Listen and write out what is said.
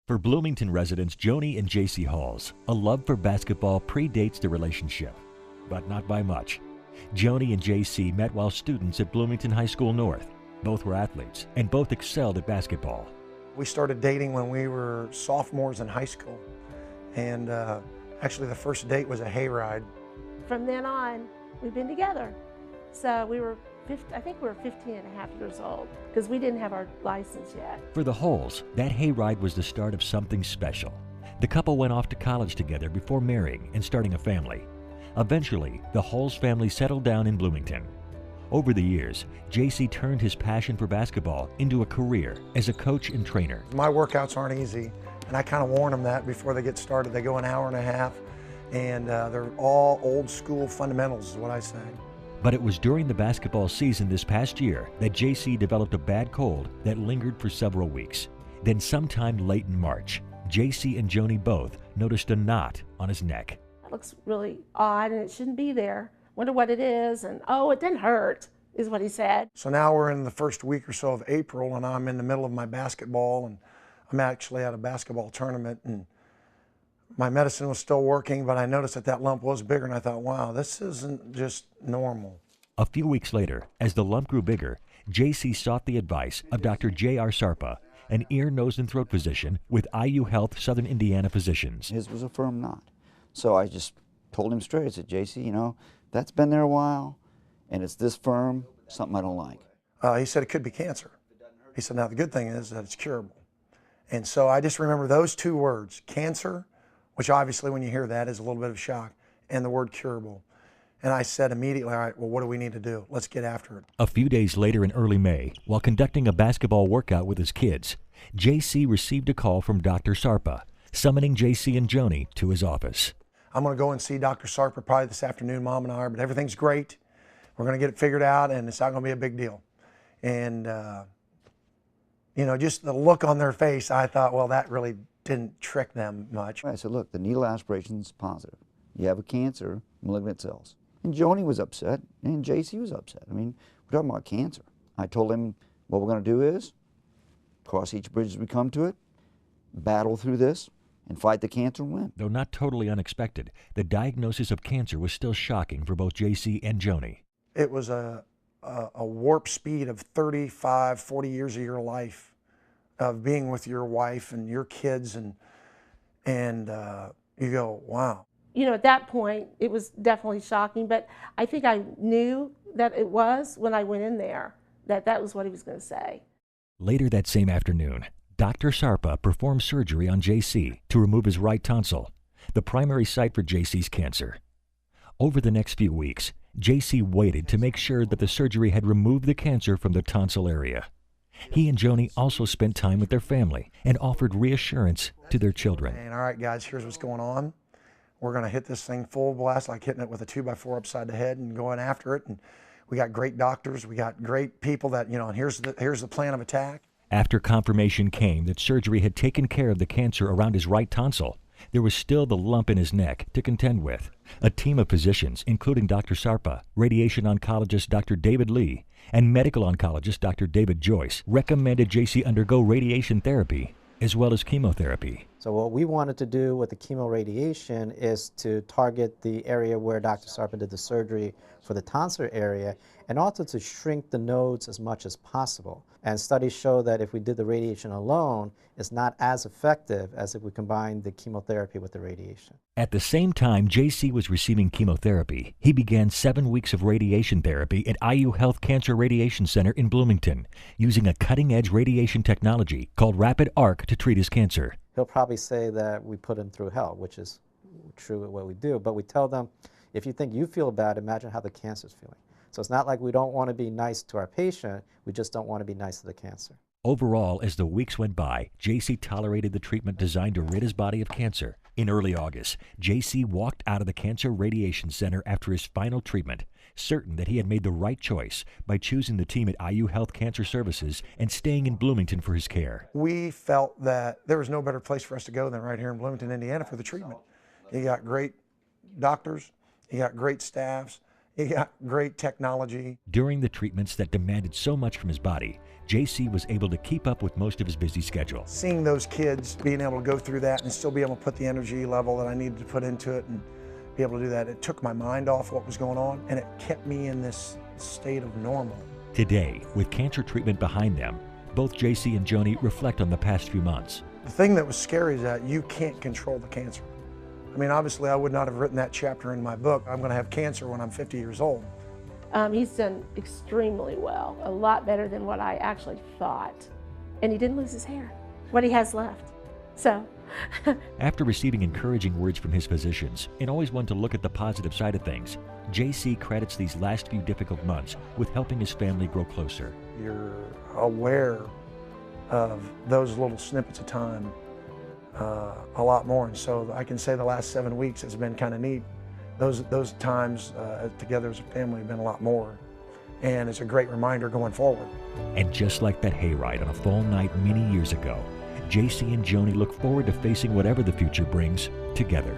For Bloomington residents Joni and J.C. Halls, a love for basketball predates the relationship, but not by much. Joni and J.C. met while students at Bloomington High School North. Both were athletes and both excelled at basketball. We started dating when we were sophomores in high school, and actually the first date was a hayride. From then on, we've been together. So I think we were 15 and a half years old because we didn't have our license yet. For the Halls, that hayride was the start of something special. The couple went off to college together before marrying and starting a family. Eventually, the Halls family settled down in Bloomington. Over the years, J.C. turned his passion for basketball into a career as a coach and trainer. My workouts aren't easy, and I kind of warn them that before they get started. They go an hour and a half, and they're all old school fundamentals is what I say. But it was during the basketball season this past year that J.C. developed a bad cold that lingered for several weeks. Then sometime late in March, J.C. and Joni both noticed a knot on his neck. It looks really odd and it shouldn't be there. Wonder what it is, and oh, it didn't hurt, is what he said. So now we're in the first week or so of April, and I'm in the middle of my basketball, and I'm actually at a basketball tournament, and my medicine was still working, but I noticed that lump was bigger, and I thought, wow, this isn't just normal. A few weeks later, as the lump grew bigger, J.C. sought the advice of Dr. J.R. Sarpa, an ear, nose, and throat physician with IU Health Southern Indiana Physicians. His was a firm knot. So I just told him straight. I said, J.C., you know, that's been there a while, and it's this firm, something I don't like. He said it could be cancer. He said, now the good thing is that it's curable. And so I just remember those two words, cancer, which obviously when you hear that is a little bit of shock, and the word curable. And I said immediately, all right, well, what do we need to do? Let's get after it. A few days later in early May, while conducting a basketball workout with his kids, J.C. received a call from Dr. Sarpa, summoning J.C. and Joni to his office. I'm going to go and see Dr. Sarpa probably this afternoon, Mom and I are, but everything's great. We're going to get it figured out, and it's not going to be a big deal. And, you know, just the look on their face, I thought, well, that really didn't trick them much. I said, look, the needle aspiration's positive. You have a cancer, malignant cells. And Joni was upset, and JC was upset. I mean, we're talking about cancer. I told him what we're going to do is cross each bridge as we come to it, battle through this, and fight the cancer and win. Though not totally unexpected, the diagnosis of cancer was still shocking for both JC and Joni. It was a warp speed of 35, 40 years of your life, of being with your wife and your kids, and you go, wow. You know, at that point, it was definitely shocking, but I think I knew that it was when I went in there, that was what he was going to say. Later that same afternoon, Dr. Sarpa performed surgery on J.C. to remove his right tonsil, the primary site for J.C.'s cancer. Over the next few weeks, J.C. waited to make sure that the surgery had removed the cancer from the tonsil area. He and Joni also spent time with their family and offered reassurance to their children. And all right, guys, here's what's going on. We're going to hit this thing full blast, like hitting it with a 2x4 upside the head and going after it. And we got great doctors. We got great people that, you know, and here's the plan of attack. After confirmation came that surgery had taken care of the cancer around his right tonsil, there was still the lump in his neck to contend with. A team of physicians, including Dr. Sarpa, radiation oncologist Dr. David Lee, and medical oncologist Dr. David Joyce, recommended J.C. undergo radiation therapy as well as chemotherapy. So what we wanted to do with the chemoradiation is to target the area where Dr. Sarpa did the surgery for the tonsil area, and also to shrink the nodes as much as possible. And studies show that if we did the radiation alone, it's not as effective as if we combine the chemotherapy with the radiation. At the same time J.C. was receiving chemotherapy, he began 7 weeks of radiation therapy at IU Health Cancer Radiation Center in Bloomington, using a cutting-edge radiation technology called Rapid Arc to treat his cancer. He'll probably say that we put him through hell, which is true at what we do, but we tell them, if you think you feel bad, imagine how the cancer's feeling. So it's not like we don't want to be nice to our patient, we just don't want to be nice to the cancer. Overall, as the weeks went by, J.C. tolerated the treatment designed to rid his body of cancer. In early August, J.C. walked out of the Cancer Radiation Center after his final treatment, certain that he had made the right choice by choosing the team at IU Health Cancer Services and staying in Bloomington for his care. We felt that there was no better place for us to go than right here in Bloomington, Indiana for the treatment. You got great doctors, you got great staffs, He got great technology. During the treatments that demanded so much from his body, JC was able to keep up with most of his busy schedule. Seeing those kids, being able to go through that and still be able to put the energy level that I needed to put into it and be able to do that, it took my mind off what was going on, and it kept me in this state of normal. Today, with cancer treatment behind them, both JC and Joni reflect on the past few months. The thing that was scary is that you can't control the cancer. I mean, obviously, I would not have written that chapter in my book. I'm going to have cancer when I'm 50 years old. He's done extremely well, a lot better than what I actually thought. And he didn't lose his hair, what he has left. So. After receiving encouraging words from his physicians and always one to look at the positive side of things, JC credits these last few difficult months with helping his family grow closer. You're aware of those little snippets of time a lot more, and so I can say the last 7 weeks has been kind of neat. Those times together as a family have been a lot more, and it's a great reminder going forward. And just like that hayride on a fall night many years ago, JC and Joni look forward to facing whatever the future brings together.